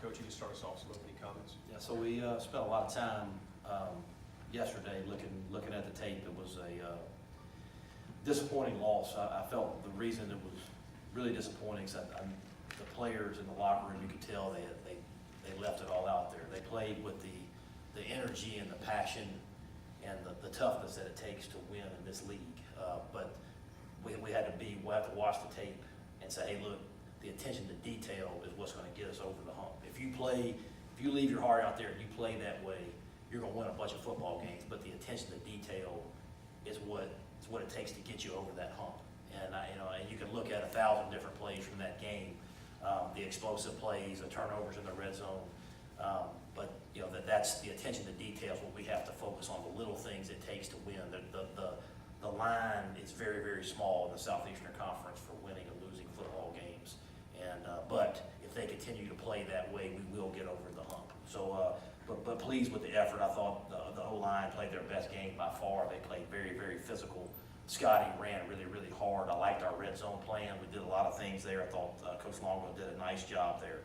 Coach, you can start us off, some opening comments. Yeah, so we spent a lot of time yesterday looking at the tape. It was a disappointing loss. I felt the reason it was really disappointing is that the players in the locker room, you could tell they left it all out there. They played with the energy and the passion and the toughness that it takes to win in this league. But we had to watch the tape and say, hey, look, the attention to detail is what's going to get us over the hump. If you leave your heart out there and you play that way, you're going to win a bunch of football games. But the attention to detail is what it takes to get you over that hump. And and you can look at 1,000 different plays from that game, the explosive plays, the turnovers in the red zone. But that's the attention to details. What we have to focus on, the little things it takes to win. The line is very, very small in the Southeastern Conference for winning and losing football games. But if they continue to play that way, we will get over the hump. So, but pleased with the effort. I thought the O-line played their best game by far. They played very, very physical. Scotty ran really, really hard. I liked our red zone plan. We did a lot of things there. I thought Coach Longwell did a nice job there.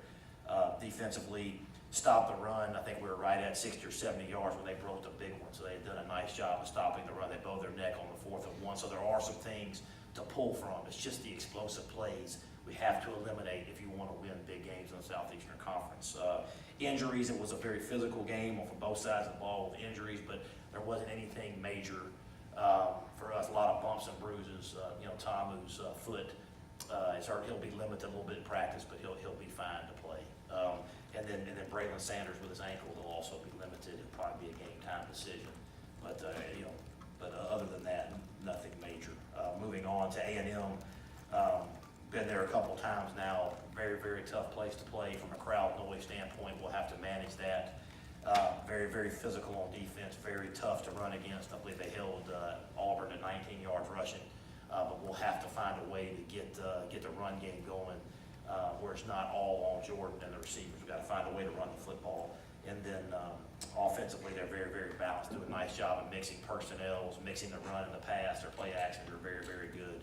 Defensively, stopped the run. I think we were right at 60 or 70 yards when they broke the big one. So they had done a nice job of stopping the run. They bowed their neck on the 4th and 1. So there are some things to pull from. It's just the explosive plays we have to eliminate if you want to win big games in the Southeastern Conference. Injuries, it was a very physical game for both sides of the ball with injuries, but there wasn't anything major for us. A lot of bumps and bruises. Tamu's foot is hurt. He'll be limited a little bit in practice, but he'll be fine to play. And then Braylon Sanders with his ankle will also be limited. It'll probably be a game time decision. But other than that, nothing major. Moving on to A&M. Been there a couple times now. Very, very tough place to play from a crowd noise standpoint. We'll have to manage that. Very, very physical on defense. Very tough to run against. I believe they held Auburn at 19 yards rushing. But we'll have to find a way to get the run game going where it's not all on Jordan and the receivers. We've got to find a way to run the football. And then offensively, they're very, very balanced. Do a nice job of mixing personnels, mixing the run and the pass. Their play actions are very, very good.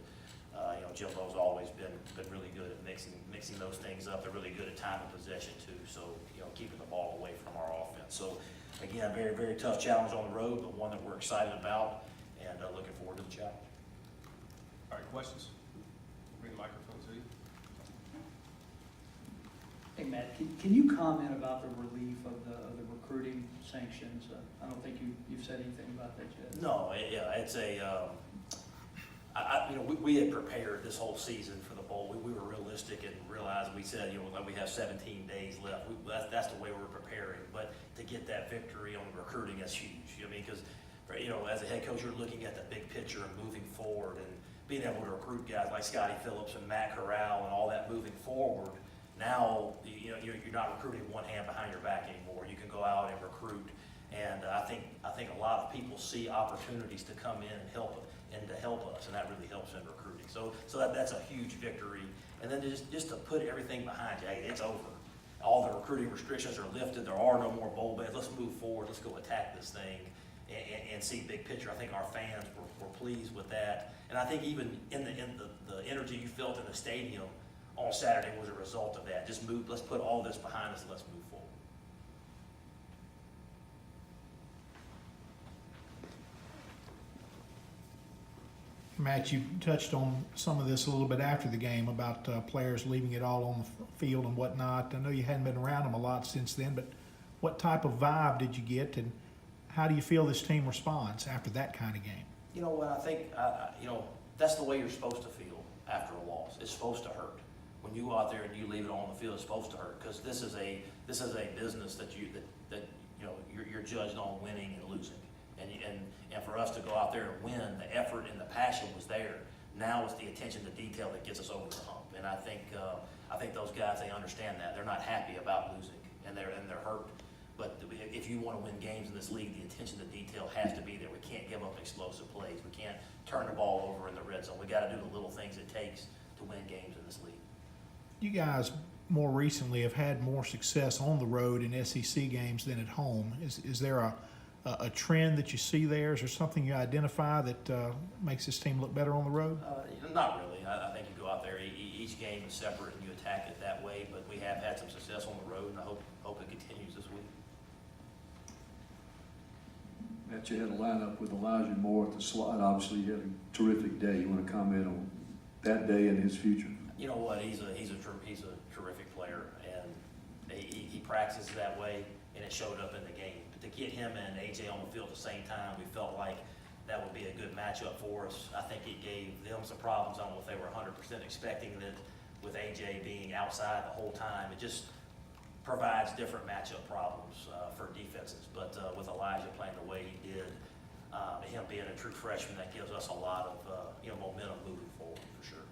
Jimbo's always been really good at mixing those things up. They're really good at time of possession too. So keeping the ball away from our offense. So again, very, very tough challenge on the road, but one that we're excited about and looking forward to the challenge. All right, questions? Bring the microphone to you. Hey, Matt, can you comment about the relief of the recruiting sanctions? I don't think you've said anything about that yet. No, it's a. We had prepared this whole season for the bowl. We were realistic and realized we said, we have 17 days left. That's the way we're preparing. But to get that victory on recruiting is huge. Because as a head coach, you're looking at the big picture and moving forward and being able to recruit guys like Scotty Phillips and Matt Corral and all that moving forward. Now, you're not recruiting one hand behind your back anymore. You can go out and recruit. And I think a lot of people see opportunities to come in and help us, and that really helps in recruiting. So that's a huge victory. And then just to put everything behind you, hey, it's over. All the recruiting restrictions are lifted. There are no more bowl beds. Let's move forward. Let's go attack this thing and see big picture. I think our fans were pleased with that. And I think even in the energy you felt in the stadium on Saturday was a result of that. Just move. Let's put all this behind us and let's move forward. Matt, you touched on some of this a little bit after the game about players leaving it all on the field and whatnot. I know you hadn't been around them a lot since then, but what type of vibe did you get, and how do you feel this team responds after that kind of game? You know what, I think, that's the way you're supposed to feel after a loss. It's supposed to hurt. When you go out there and you leave it on the field, it's supposed to hurt because this is a business that you're judged on winning and losing. And for us to go out there and win, the effort and the passion was there. Now it's the attention to detail that gets us over the hump. And I think those guys, they understand that. They're not happy about losing, and they're hurt. But if you want to win games in this league, the attention to detail has to be there. We can't give up explosive plays. We can't turn the ball over in the red zone. We got to do the little things it takes to win games in this league. You guys more recently have had more success on the road in SEC games than at home. Is there a trend that you see there? Is there something you identify that makes this team look better on the road? Not really. I think you go out there, each game is separate and you attack it that way, but we have had some success on the road, and I hope it continues this week. Matt, you had a lineup with Elijah Moore at the slot. Obviously, you had a terrific day. You want to comment on that day and his future? You know what, he's a terrific player, and he practices that way, and it showed up in the game. But to get him and AJ on the field at the same time, we felt like that would be a good matchup for us. I think it gave them some problems. I don't know if they were 100% expecting that with AJ being outside the whole time. It just provides different matchup problems for defenses. But with Elijah playing the way he did, him being a true freshman, that gives us a lot of momentum moving forward for sure.